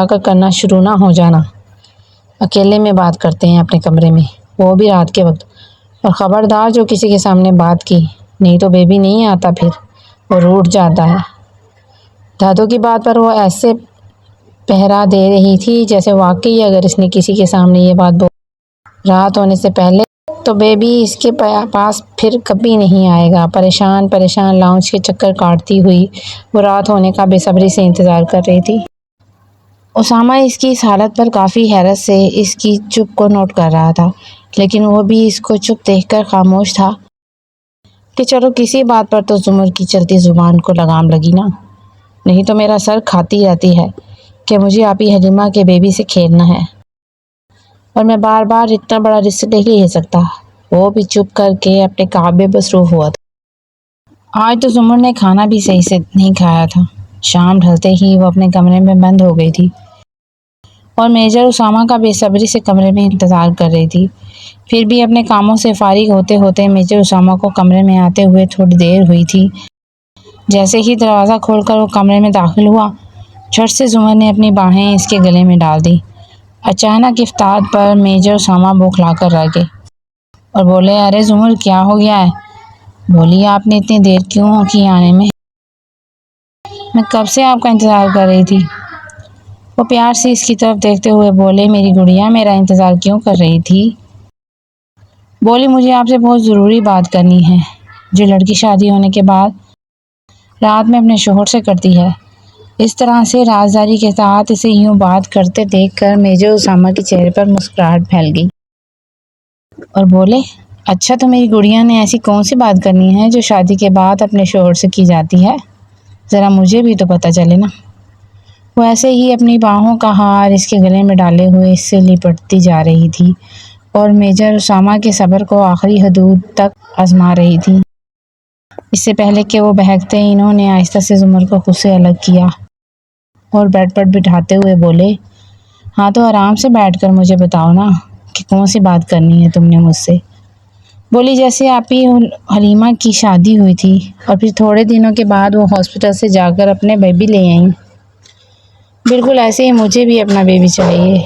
کر کرنا شروع نہ ہو جانا، اکیلے میں بات کرتے ہیں اپنے کمرے میں، وہ بھی رات کے وقت، اور خبردار جو کسی کے سامنے بات کی، نہیں تو بیبی نہیں آتا، پھر وہ روٹھ جاتا ہے۔ دادو کی بات پر وہ ایسے پہرا دے رہی تھی جیسے واقعی اگر اس نے کسی کے سامنے یہ بات رات ہونے سے پہلے تو بیبی اس کے پاس پھر کبھی نہیں آئے گا۔ پریشان لاؤنج کے چکر کاٹتی ہوئی وہ رات ہونے کا بے صبری سے انتظار کر رہی تھی۔ اسامہ اس کی اس حالت پر کافی حیرت سے اس کی چپ کو نوٹ کر رہا تھا، لیکن وہ بھی اس کو چپ دیکھ کر خاموش تھا کہ چلو کسی بات پر تو زمر کی چلتی زبان کو لگام لگی نا، نہیں تو میرا سر کھاتی رہتی ہے کہ مجھے آپی حلیمہ کے بیبی سے کھیلنا ہے اور میں بار بار اتنا بڑا رسک نہیں لے سکتا۔ وہ بھی چپ کر کے اپنے کام میں مصروف ہوا تھا۔ آج تو زمر نے کھانا بھی صحیح سے نہیں کھایا تھا۔ شام ڈھلتے ہی وہ اپنے کمرے میں بند ہو گئی تھی اور میجر اسامہ کا بے صبری سے کمرے میں انتظار کر رہی تھی۔ پھر بھی اپنے کاموں سے فارغ ہوتے ہوتے میجر اسامہ کو کمرے میں آتے ہوئے تھوڑی دیر ہوئی تھی۔ جیسے ہی دروازہ کھول کر وہ کمرے میں داخل ہوا، جھٹ سے زمر نے اپنی باہیں اس کے گلے میں ڈال دی۔ اچانک افتاد پر میجر اسامہ بوکھلا کر رہ گئے اور بولے، ارے زمر کیا ہو گیا ہے؟ بولی، آپ نے اتنی دیر کیوں کی آنے میں کب سے آپ کا انتظار کر رہی تھی۔ وہ پیار سے اس کی طرف دیکھتے ہوئے بولے، میری گڑیا میرا انتظار کیوں کر رہی تھی؟ بولی، مجھے آپ سے بہت ضروری بات کرنی ہے جو لڑکی شادی ہونے کے بعد رات میں اپنے شوہر سے کرتی ہے۔ اس طرح سے رازداری کے ساتھ اسے یوں بات کرتے دیکھ کر میجر اسامہ کے چہرے پر مسکراہٹ پھیل گئی اور بولے، اچھا تو میری گڑیا نے ایسی کون سی بات کرنی ہے جو شادی کے بعد اپنے شوہر سے کی جاتی ہے؟ ذرا مجھے بھی تو پتہ چلے نا۔ وہ ایسے ہی اپنی باہوں کا ہار اس کے گلے میں ڈالے ہوئے اس سے لپٹتی جا رہی تھی اور میجر اسامہ کے صبر کو آخری حدود تک آزما رہی تھی۔ اس سے پہلے کہ وہ بہکتے، انہوں نے آہستہ سے زمر کو خود سے الگ کیا اور بیڈ پر بٹھاتے ہوئے بولے، ہاں تو آرام سے بیٹھ کر مجھے بتاؤ نا کہ کون سی بات کرنی ہے تم نے مجھ سے۔ بولی، جیسے آپی حلیمہ کی شادی ہوئی تھی اور پھر تھوڑے دنوں کے بعد وہ ہاسپٹل سے جا کر اپنے بیبی لے آئیں، بالکل ایسے ہی مجھے بھی اپنا بیبی چاہیے۔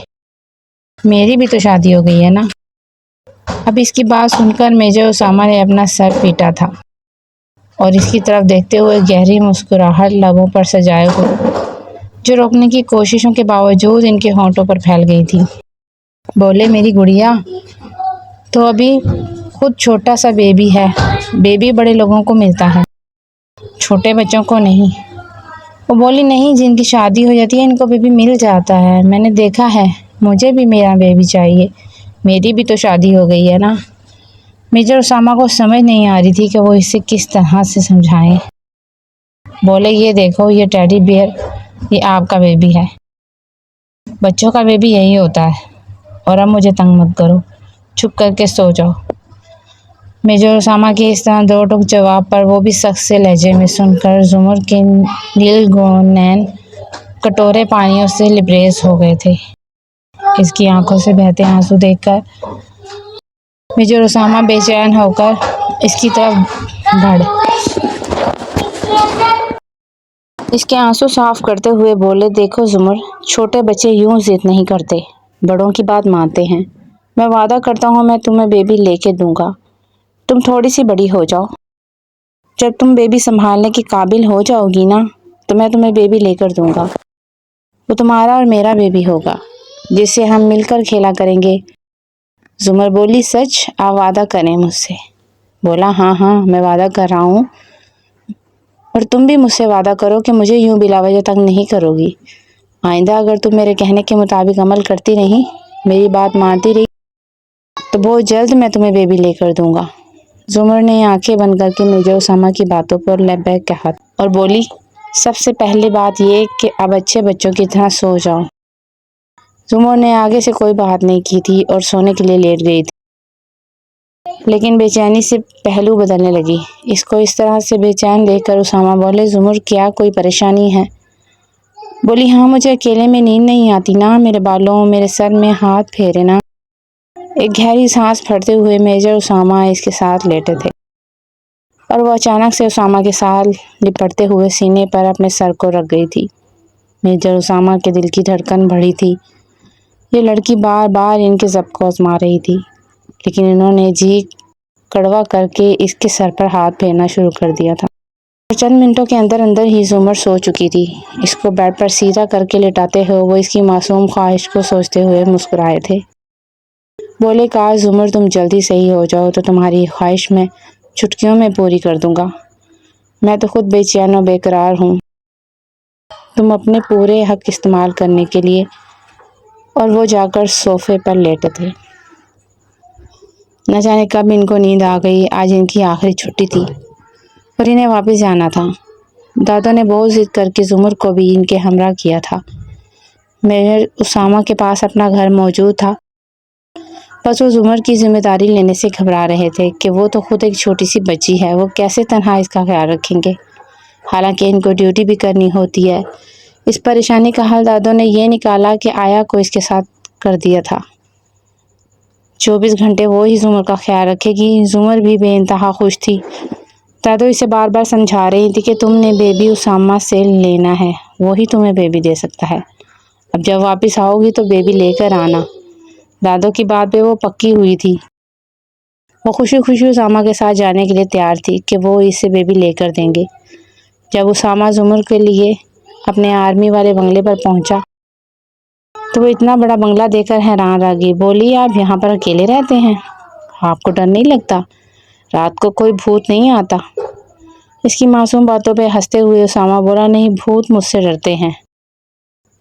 میری بھی تو شادی ہو گئی ہے نا۔ اب اس کی بات سن کر میجر اسامہ نے اپنا سر پیٹا تھا اور اس کی طرف دیکھتے ہوئے گہری مسکراہٹ لبوں پر سجائے ہوئے جو روکنے کی کوششوں کے باوجود ان کے ہونٹوں پر پھیل گئی تھی، بولے، میری گڑیا تو ابھی خود چھوٹا سا بیبی ہے۔ بیبی بڑے لوگوں کو ملتا ہے، چھوٹے بچوں کو نہیں۔ وہ بولی، نہیں، جن کی شادی ہو جاتی ہے ان کو بیبی مل جاتا ہے، میں نے دیکھا ہے، مجھے بھی میرا بیبی چاہیے، میری بھی تو شادی ہو گئی ہے نا۔ میجر اسامہ کو سمجھ نہیں آ رہی تھی کہ وہ اسے کس طرح سے سمجھائیں۔ بولے، یہ دیکھو، یہ ٹیڈی بیئر، یہ آپ کا بیبی ہے۔ بچوں کا بیبی یہی ہوتا ہے۔ اور اب مجھے تنگ مت کرو، چھپ کر کے سو جاؤ۔ میجر اسامہ کے اس طرح دو ٹوک جواب پر وہ بھی سخت سے لہجے میں سن کر زمر کے نیل نین کٹورے پانیوں سے لبریز ہو گئے تھے۔ اس کی آنکھوں سے بہتے آنسو دیکھ کر میجر اسامہ بے چین ہو کر اس کی طرف بڑھے۔ اس کے آنسو صاف کرتے ہوئے بولے، دیکھو زمر، چھوٹے بچے یوں ضد نہیں کرتے، بڑوں کی بات مانتے ہیں۔ میں وعدہ کرتا ہوں میں تمہیں بیبی لے کے دوں گا۔ تم تھوڑی سی بڑی ہو جاؤ، جب تم بیبی سنبھالنے کے قابل ہو جاؤ گی نا تو میں تمہیں بیبی لے کر دوں گا۔ وہ تمہارا اور میرا بیبی ہوگا جس سے ہم مل کر کھیلا کریں گے۔ زمر بولی، سچ؟ آپ وعدہ کریں مجھ سے؟ بولا، ہاں ہاں، میں وعدہ کر رہا ہوں، اور تم بھی مجھ سے وعدہ کرو کہ مجھے یوں بلا وجہ تنگ نہیں کرو گی۔ آئندہ اگر تم میرے کہنے کے مطابق عمل کرتی رہی، میری بات مانتی رہی، تو بہت جلد میں تمہیں بیبی لے کر دوں گا۔ زمر نے آنکھیں بند کر کے میجر اسامہ کی باتوں پر لبیک کہا اور بولی، سب سے پہلی بات یہ کہ اب اچھے بچوں کی طرح سو جاؤ۔ زمر نے آگے سے کوئی بات نہیں کی تھی اور سونے کے لیے لیٹ گئی تھی، لیکن بے چینی سے پہلو بدلنے لگی۔ اس کو اس طرح سے بے چین دیکھ کر اسامہ بولے، زمر کیا کوئی پریشانی ہے؟ بولی، ہاں، مجھے اکیلے میں نیند نہیں آتی نا، میرے بالوں، میرے سر میں ہاتھ پھیرے نا۔ ایک گہری سانس پھڑتے ہوئے میجر اسامہ اس کے ساتھ لیٹے تھے اور وہ اچانک سے اسامہ کے ساتھ لپٹتے ہوئے سینے پر اپنے سر کو رکھ گئی تھی۔ میجر اسامہ کے دل کی دھڑکن بڑھی تھی۔ یہ لڑکی بار بار ان کے ضبط کو آزما رہی تھی، لیکن انہوں نے جی کڑوا کر کے اس کے سر پر ہاتھ پھیرنا شروع کر دیا تھا اور چند منٹوں کے اندر اندر ہی زمر سو چکی تھی۔ اس کو بیڈ پر سیدھا کر کے لٹاتے ہوئے وہ اس کی معصوم خواہش کو سوچتے ہوئے مسکرائے تھے۔ بولے، کاش زمر تم جلدی صحیح ہو جاؤ تو تمہاری خواہش میں چٹکیوں میں پوری کر دوں گا۔ میں تو خود بے چین و بے قرار ہوں۔ تم اپنے پورے حق استعمال کرنے کے لیے، اور وہ جا کر صوفے پر لیٹے تھے۔ نہ جانے کب ان کو نیند آ گئی۔ آج ان کی آخری چھٹی تھی اور انہیں واپس جانا تھا۔ دادا نے بہت ضد کر کے زمر کو بھی ان کے ہمراہ کیا تھا۔ میجر اسامہ کے پاس اپنا گھر موجود تھا، بس وہ زمر کی ذمہ داری لینے سے گھبرا رہے تھے کہ وہ تو خود ایک چھوٹی سی بچی ہے، وہ کیسے تنہا اس کا خیال رکھیں گے، حالانکہ ان کو ڈیوٹی بھی کرنی ہوتی ہے۔ اس پریشانی کا حل دادوں نے یہ نکالا کہ آیا کو اس کے ساتھ کر دیا تھا۔ 24 گھنٹے وہ ہی زمر کا خیال رکھے گی۔ زمر بھی بے انتہا خوش تھی۔ دادو اسے بار بار سمجھا رہی تھی کہ تم نے بیبی اسامہ سے لینا ہے، وہی تمہیں بیبی دے سکتا ہے۔ اب جب واپس آؤ گی تو بیبی لے کر آنا۔ دادو کی بات پہ وہ پکی ہوئی تھی۔ وہ خوشی خوشی اسامہ کے ساتھ جانے کے لیے تیار تھی کہ وہ اسے بیبی لے کر دیں گے۔ جب اسامہ زمر کے لیے اپنے آرمی والے بنگلے پر پہنچا تو وہ اتنا بڑا بنگلہ دیکھ کر حیران رہ گئی۔ بولی، آپ یہاں پر اکیلے رہتے ہیں؟ آپ کو ڈر نہیں لگتا؟ رات کو کوئی بھوت نہیں آتا؟ اس کی معصوم باتوں پہ ہنستے ہوئے اسامہ بولا، نہیں، بھوت مجھ سے ڈرتے ہیں۔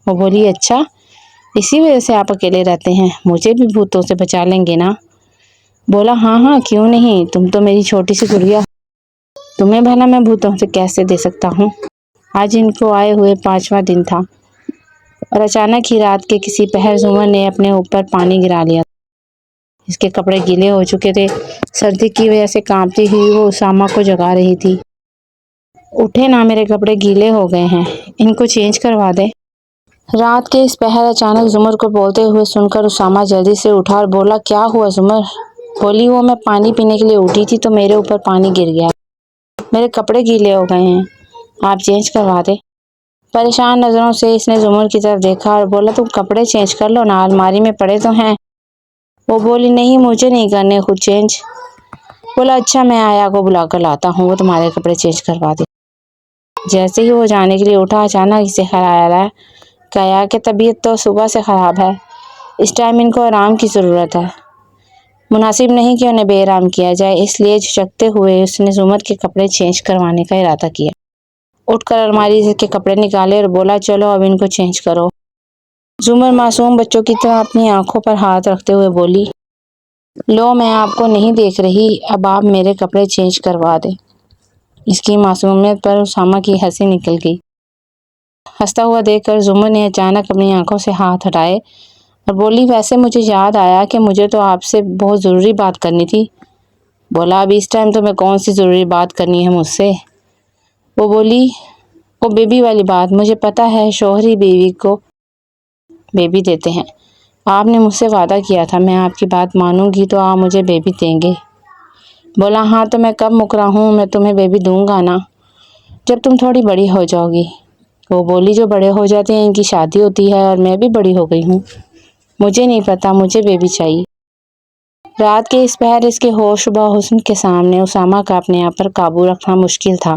وہ بولی، اچھا، اسی وجہ سے آپ اکیلے رہتے ہیں، مجھے بھی بھوتوں سے بچا لیں گے نا؟ بولا، ہاں ہاں، کیوں نہیں، تم تو میری چھوٹی سی گڑیا ہو، تمہیں بھلا میں بھوتوں سے کیسے دے سکتا ہوں۔ آج ان کو آئے ہوئے 5واں دن تھا اور اچانک ہی رات کے کسی پہر زمر نے اپنے اوپر پانی گرا لیا۔ اس کے کپڑے گیلے ہو چکے تھے۔ سردی کی وجہ سے کانپتی ہوئی وہ اسامہ کو جگا رہی تھی۔ اٹھے نا، میرے کپڑے گیلے ہو گئے ہیں، ان کو چینج کروا دے۔ رات کے اس پہر اچانک زمر کو بولتے ہوئے سن کر اسامہ جلدی سے اٹھا اور بولا، کیا ہوا زمر؟ بولی، وہ میں پانی پینے کے لیے اٹھی تھی تو میرے اوپر پانی گر گیا، میرے کپڑے گیلے ہو گئے ہیں، آپ چینج کروا دے۔ پریشان نظروں سے اس نے زمر کی طرف دیکھا اور بولا، تم کپڑے چینج کر لو نا، الماری میں پڑے تو ہیں۔ وہ بولی، نہیں، مجھے نہیں کرنے خود چینج۔ بولا، اچھا، میں آیا کو بلا کر لاتا ہوں، وہ تمہارے کپڑے چینج کروا دے۔ جیسے ہی وہ جانے کے لیے اٹھا، اچانک اسے خیال آیا کہ آیا کہ طبیعت تو صبح سے خراب ہے، اس ٹائم ان کو آرام کی ضرورت ہے، مناسب نہیں کہ انہیں بے آرام کیا جائے۔ اس لیے جھجکتے ہوئے اس نے زمر کے کپڑے چینج کروانے کا ارادہ کیا۔ اٹھ کر الماری سے کے کپڑے نکالے اور بولا، چلو اب ان کو چینج کرو۔ زمر معصوم بچوں کی طرح اپنی آنکھوں پر ہاتھ رکھتے ہوئے بولی، لو، میں آپ کو نہیں دیکھ رہی، اب آپ میرے کپڑے چینج کروا دیں۔ اس کی معصومیت پر اسامہ کی ہنسی نکل گئی۔ ہنستا ہوا دیکھ کر زمر نے اچانک اپنی آنکھوں سے ہاتھ ہٹائے اور بولی، ویسے مجھے یاد آیا کہ مجھے تو آپ سے بہت ضروری بات کرنی تھی۔ بولا، اب اس ٹائم تمہیں کون سی ضروری بات کرنی ہے مجھ سے؟ وہ بولی، وہ بیبی والی بات، مجھے پتا ہے شوہر ہی بیوی کو بیبی دیتے ہیں، آپ نے مجھ سے وعدہ کیا تھا میں آپ کی بات مانوں گی تو آپ مجھے بیبی دیں گے۔ بولا، ہاں، تو میں کب مکرا ہوں، میں تمہیں بیبی دوں گا نا، جب تم تھوڑی بڑی ہو جاؤ گی۔ وہ بولی، جو بڑے ہو جاتے ہیں ان کی شادی ہوتی ہے اور میں بھی بڑی ہو گئی ہوں، مجھے نہیں پتا، مجھے بیبی چاہیے۔ رات کے اس پہر اس کے ہوش و حسن کے سامنے اسامہ کا اپنے آپ پر قابو رکھنا مشکل تھا۔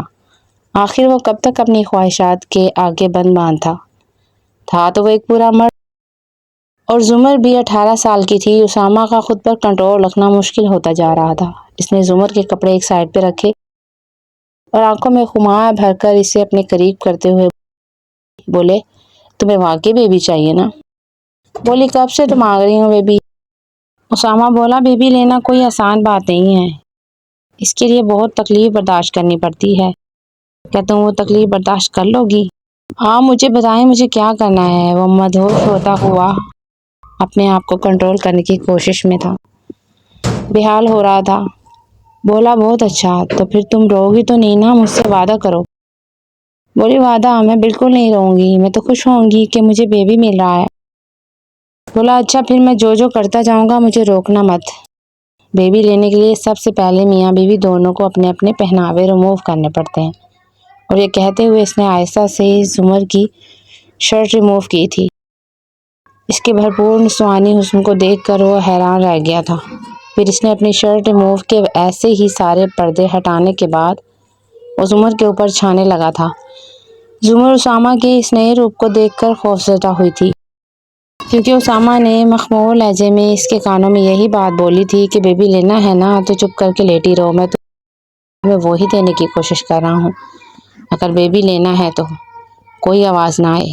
آخر وہ کب تک اپنی خواہشات کے آگے بند باندھ تھا تو وہ ایک پورا مرد، اور زمر بھی 18 سال کی تھی۔ اسامہ کا خود پر کنٹرول رکھنا مشکل ہوتا جا رہا تھا۔ اس نے زمر کے کپڑے ایک سائڈ پہ رکھے اور آنکھوں میں خمار بھر کر اسے اپنے قریب کرتے ہوئے بولے، تمہیں واقعی بیبی چاہیے نا؟ بولی، کب سے تو مانگ رہی ہوں بیبی۔ اسامہ بولا، بیبی لینا کوئی آسان بات نہیں ہے، اس کے لیے بہت تکلیف برداشت کرنی پڑتی ہے، کیا تم وہ تکلیف برداشت کر لو گی؟ آپ مجھے بتائیں مجھے کیا کرنا ہے؟ وہ مدہوش ہوتا ہوا اپنے آپ کو کنٹرول کرنے کی کوشش میں تھا، بے حال ہو رہا تھا۔ بولا، بہت اچھا، تو پھر تم رو گی تو نہیں نا، مجھ سے وعدہ کرو۔ بولی، وعدہ؟ میں بالکل نہیں رہوں گی، میں تو خوش ہوں گی کہ مجھے بیبی مل رہا ہے۔ بولا، اچھا، پھر میں جو جو کرتا جاؤں گا مجھے روکنا مت۔ بیبی لینے کے لیے سب سے پہلے میاں بیوی دونوں کو اپنے اپنے پہناوے ریموو کرنے پڑتے ہیں، اور یہ کہتے ہوئے اس نے آہستہ سے زمر کی شرٹ ریموو کی تھی۔ اس کے بھرپور نسوانی حسن کو دیکھ کر وہ حیران رہ گیا تھا۔ پھر اس نے اپنی شرٹ ریموو کے ایسے ہی سارے پردے ہٹانے کے بعد وہ زمر کے اوپر چھانے لگا تھا۔ زمر اسامہ کے اس نئے روپ کو دیکھ کر خوفزدہ ہوئی تھی، کیونکہ اسامہ نے مخمور لہجے میں اس کے کانوں میں یہی بات بولی تھی کہ بیبی لینا ہے نا تو چپ کر کے لیٹی رہو، میں تمہیں وہی دینے کی کوشش کر رہا ہوں، اگر بیبی لینا ہے تو۔ کوئی آواز نہ آئے۔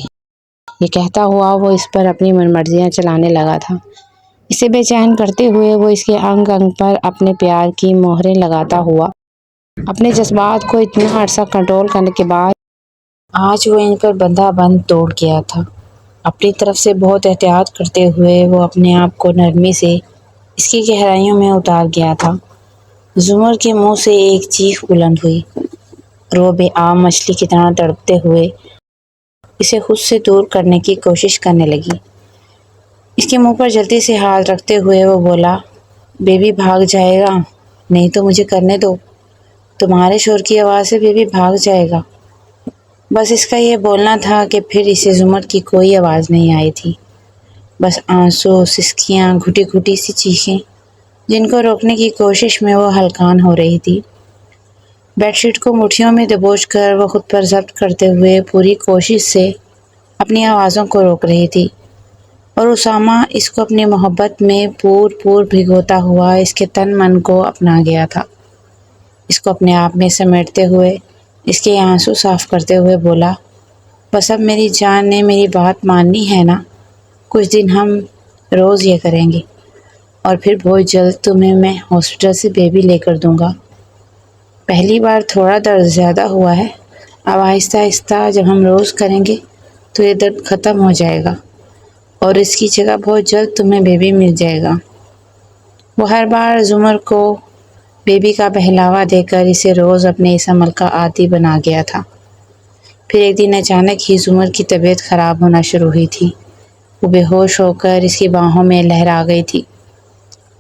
یہ کہتا ہوا وہ اس پر اپنی مرضیاں چلانے لگا تھا۔ اسے بے چین کرتے ہوئے وہ اس کے انگ انگ پر اپنے پیار کی مہریں لگاتا ہوا اپنے جذبات کو اتنا عرصہ کنٹرول کرنے کے بعد آج وہ ان پر بندھا بند توڑ گیا تھا۔ اپنی طرف سے بہت احتیاط کرتے ہوئے وہ اپنے آپ کو نرمی سے اس کی گہرائیوں میں اتار گیا تھا۔ زمر کے منہ سے ایک چیخ بلند ہوئی اور وہ بے آب مچھلی کی طرح تڑپتے ہوئے اسے خود سے دور کرنے کی کوشش کرنے لگی۔ اس کے منہ پر جلدی سے ہاتھ رکھتے ہوئے وہ بولا، بیبی بھاگ جائے گا، نہیں تو مجھے کرنے دو، تمہارے شور کی آواز سے بیبی بھاگ جائے گا۔ بس اس کا یہ بولنا تھا کہ پھر اسے زمر کی کوئی آواز نہیں آئی تھی، بس آنسو، سسکیاں، گھٹی گھٹی سی چیخیں جن کو روکنے کی کوشش میں وہ ہلکان ہو رہی تھی۔ بیڈ شیٹ کو مٹھیوں میں دبوچ کر وہ خود پر ضبط کرتے ہوئے پوری کوشش سے اپنی آوازوں کو روک رہی تھی، اور اسامہ اس کو اپنی محبت میں پور پور بھگوتا ہوا اس کے تن من کو اپنا گیا تھا۔ اس کو اپنے آپ میں سمیٹتے ہوئے اس کے آنسو صاف کرتے ہوئے بولا، بس اب میری جان نے میری بات ماننی ہے نا، کچھ دن ہم روز یہ کریں گے اور پھر بہت جلد تمہیں میں ہاسپٹل سے بیبی لے کر دوں گا۔ پہلی بار تھوڑا درد زیادہ ہوا ہے، اب آہستہ آہستہ جب ہم روز کریں گے تو یہ درد ختم ہو جائے گا اور اس کی جگہ بہت جلد تمہیں بیبی مل جائے گا۔ وہ ہر بار زمر کو بیبی کا بہلاوا دے کر اسے روز اپنے اس عمل کا عادی بنا گیا تھا۔ پھر ایک دن اچانک ہی زمر کی طبیعت خراب ہونا شروع ہوئی تھی۔ وہ بے ہوش ہو کر اس کی باہوں میں لہرا گئی تھی۔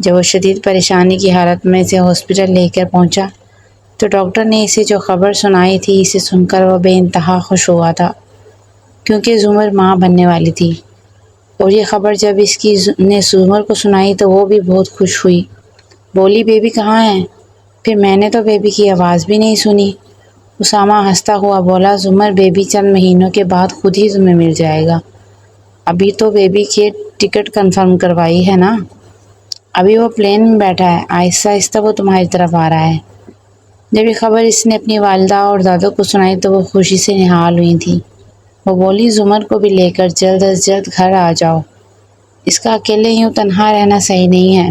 جب وہ شدید پریشانی کی حالت میں اسے ہاسپٹل لے کر پہنچا تو ڈاکٹر نے اسے جو خبر سنائی تھی اسے سن کر وہ بے انتہا خوش ہوا تھا، کیونکہ زمر ماں بننے والی تھی، اور یہ خبر جب اس کی نے زمر کو سنائی تو وہ بھی بہت خوش ہوئی۔ بولی، بیبی کہاں ہے؟ پھر میں نے تو بیبی کی آواز بھی نہیں سنی۔ اسامہ ہنستا ہوا بولا، زمر، بیبی چند مہینوں کے بعد خود ہی تمہیں مل جائے گا، ابھی تو بیبی کی ٹکٹ کنفرم کروائی ہے نا، ابھی وہ پلین میں بیٹھا ہے، آہستہ آہستہ وہ تمہاری طرف آ رہا ہے۔ جب یہ خبر اس نے اپنی والدہ اور دادوں کو سنائی تو وہ خوشی سے نہال ہوئی تھیں۔ وہ بولی، زمر کو بھی لے کر جلد از جلد گھر آ جاؤ، اس کا اکیلے یوں تنہا رہنا صحیح نہیں ہے۔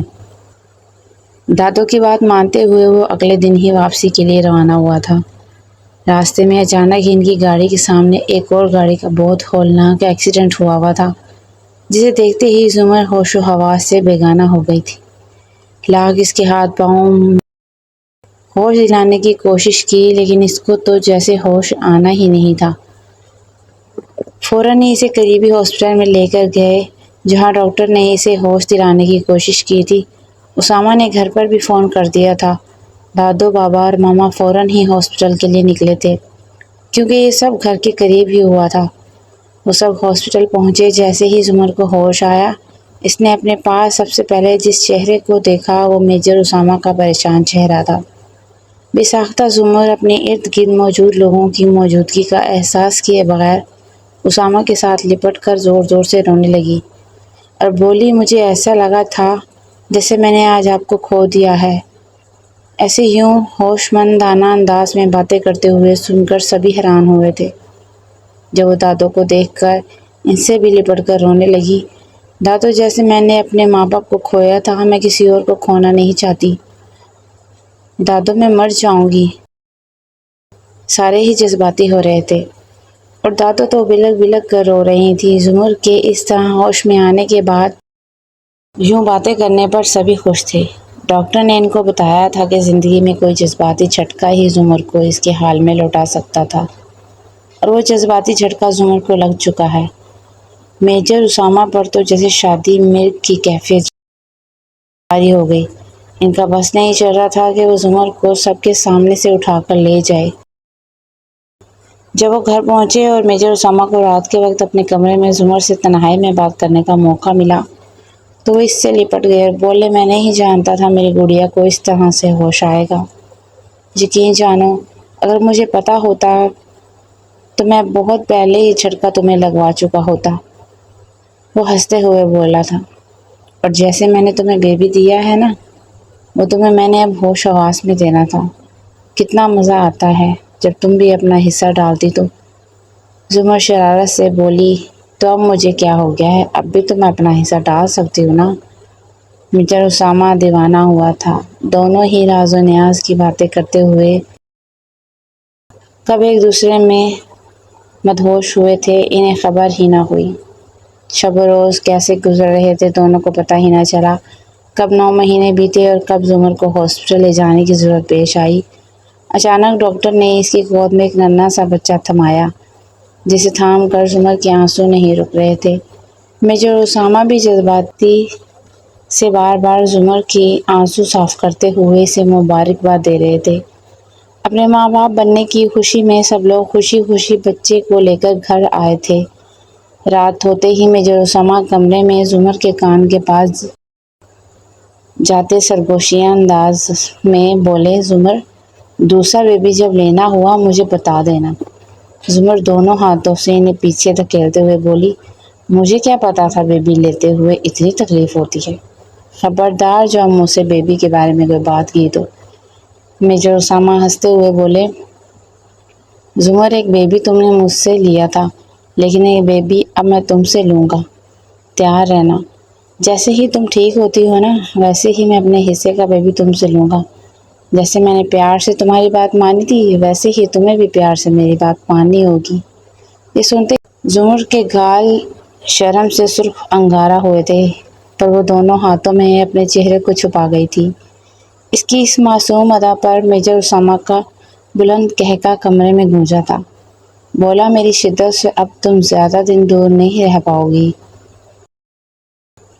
دادوں کی بات مانتے ہوئے وہ اگلے دن ہی واپسی کے لیے روانہ ہوا تھا۔ راستے میں اچانک ہی ان کی گاڑی کے سامنے ایک اور گاڑی کا بہت ہولناک ایکسیڈنٹ ہوا تھا، جسے دیکھتے ہی زمر ہوش و حواس سے بیگانہ ہو گئی تھی۔ لاگ اس کے ہاتھ پاؤں ہوش دلانے کی کوشش کی، لیکن اس کو تو جیسے ہوش آنا ہی نہیں تھا۔ فوراً ہی اسے قریبی ہاسپٹل میں لے کر گئے، جہاں ڈاکٹر نے اسے ہوش دلانے کی کوشش کی تھی۔ اسامہ نے گھر پر بھی فون کر دیا تھا۔ دادو، بابا اور ماما فوراً ہی ہاسپٹل کے لیے نکلے تھے، کیونکہ یہ سب گھر کے قریب ہی ہوا تھا۔ وہ سب ہاسپٹل پہنچے۔ جیسے ہی زمر کو ہوش آیا، اس نے اپنے پاس سب سے پہلے جس چہرے کو دیکھا وہ میجر اسامہ کا پریشان چہرہ تھا۔ بے ساختہ زمر اپنے ارد گرد موجود لوگوں کی موجودگی کا احساس کیے بغیر اسامہ کے ساتھ لپٹ کر زور زور سے رونے لگی اور بولی، مجھے ایسا لگا تھا جیسے میں نے آج آپ کو کھو دیا ہے۔ ایسے یوں ہوش مندانہ انداز میں باتیں کرتے ہوئے سن کر سبھی حیران ہوئے تھے۔ جب وہ دادوں کو دیکھ کر ان سے بھی لپٹ کر رونے لگی، دادو، جیسے میں نے اپنے ماں باپ کو کھویا تھا، میں کسی اور کو کھونا نہیں چاہتی۔ دادو، میں مر جاؤں گی۔ سارے ہی جذباتی ہو رہے تھے اور دادو تو بلک بلک کر رو رہی تھی۔ زمر کے اس طرح ہوش میں آنے کے بعد یوں باتیں کرنے پر سبھی خوش تھے۔ ڈاکٹر نے ان کو بتایا تھا کہ زندگی میں کوئی جذباتی جھٹکا ہی زمر کو اس کے حال میں لوٹا سکتا تھا، اور وہ جذباتی جھٹکا زمر کو لگ چکا ہے۔ میجر اسامہ پر تو جیسے شادی مرگ کی کیفیت جاری ہو گئی۔ ان کا بس نہیں چل رہا تھا کہ وہ زمر کو سب کے سامنے سے اٹھا کر لے جائے۔ جب وہ گھر پہنچے اور میجر اسامہ کو رات کے وقت اپنے کمرے میں زمر سے تنہائی میں بات کرنے کا موقع ملا تو وہ اس سے لپٹ گئے اور بولے، میں نہیں جانتا تھا میری گڑیا کو اس طرح سے ہوش آئے گا۔ یقین جانو، اگر مجھے پتا ہوتا تو میں بہت پہلے ہی جھٹکا تمہیں لگوا چکا ہوتا۔ وہ ہنستے ہوئے بولا تھا، اور جیسے میں نے تمہیں بیبی دیا ہے نا، وہ تمہیں میں نے اب ہوش حواس میں دینا تھا۔ کتنا مزہ آتا ہے جب تم بھی اپنا حصہ ڈالتی تو۔ زمر شرارت سے بولی، تو اب مجھے کیا ہو گیا ہے؟ اب بھی تو میں اپنا حصہ ڈال سکتی ہوں نا۔ میجر اسامہ دیوانہ ہوا تھا۔ دونوں ہی راز و نیاز کی باتیں کرتے ہوئے کب ایک دوسرے میں مدہوش ہوئے تھے، انہیں خبر ہی نہ ہوئی۔ شب و روز کیسے گزر رہے تھے دونوں کو پتہ ہی نہ چلا۔ کب 9 مہینے بیتے اور کب زمر کو ہاسپٹل لے جانے کی ضرورت پیش آئی۔ اچانک ڈاکٹر نے اس کی گود میں ایک ننھا سا بچہ تھمایا، جسے تھام کر زمر کے آنسو نہیں رک رہے تھے۔ میجر اسامہ بھی جذباتی سے بار بار زمر کی آنسو صاف کرتے ہوئے اسے مبارکباد دے رہے تھے۔ اپنے ماں باپ بننے کی خوشی میں سب لوگ خوشی خوشی بچے کو لے کر گھر آئے تھے۔ رات ہوتے ہی میجر اسامہ کمرے میں زمر کے کان کے پاس جاتے سرگوشیانہ انداز میں بولے، زمر، دوسرا بیبی جب لینا ہوا مجھے بتا دینا۔ زمر دونوں ہاتھوں سے انہیں پیچھے دھکیلتے ہوئے بولی، مجھے کیا پتا تھا بیبی لیتے ہوئے اتنی تکلیف ہوتی ہے۔ خبردار جو اب مجھ سے بیبی کے بارے میں کوئی بات کی تو۔ میجر اسامہ ہنستے ہوئے بولے، زمر، ایک بیبی تم نے مجھ سے لیا تھا، لیکن ایک بیبی اب میں تم سے لوں گا۔ تیار رہنا۔ جیسے ہی تم ٹھیک ہوتی ہو نا، ویسے ہی میں اپنے حصے کا بیبی تم سے لوں گا۔ جیسے میں نے پیار سے تمہاری بات مانی تھی، ویسے ہی تمہیں بھی پیار سے میری بات ماننی ہوگی۔ یہ سنتے زمر کے گال شرم سے سرخ انگارہ ہوئے تھے، پر وہ دونوں ہاتھوں میں اپنے چہرے کو چھپا گئی تھی۔ اس کی اس معصوم ادا پر میجر اسامہ کا بلند قہقہ کمرے میں گونجا تھا۔ بولا، میری شدت سے اب تم زیادہ دن دور نہیں رہ پاؤ گی۔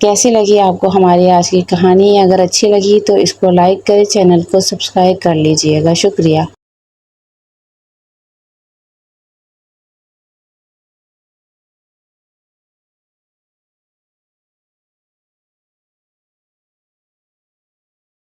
کیسی لگی آپ کو ہماری آج کی کہانی؟ اگر اچھی لگی تو اس کو لائک کریں، چینل کو سبسکرائب کر لیجئے گا۔ شکریہ۔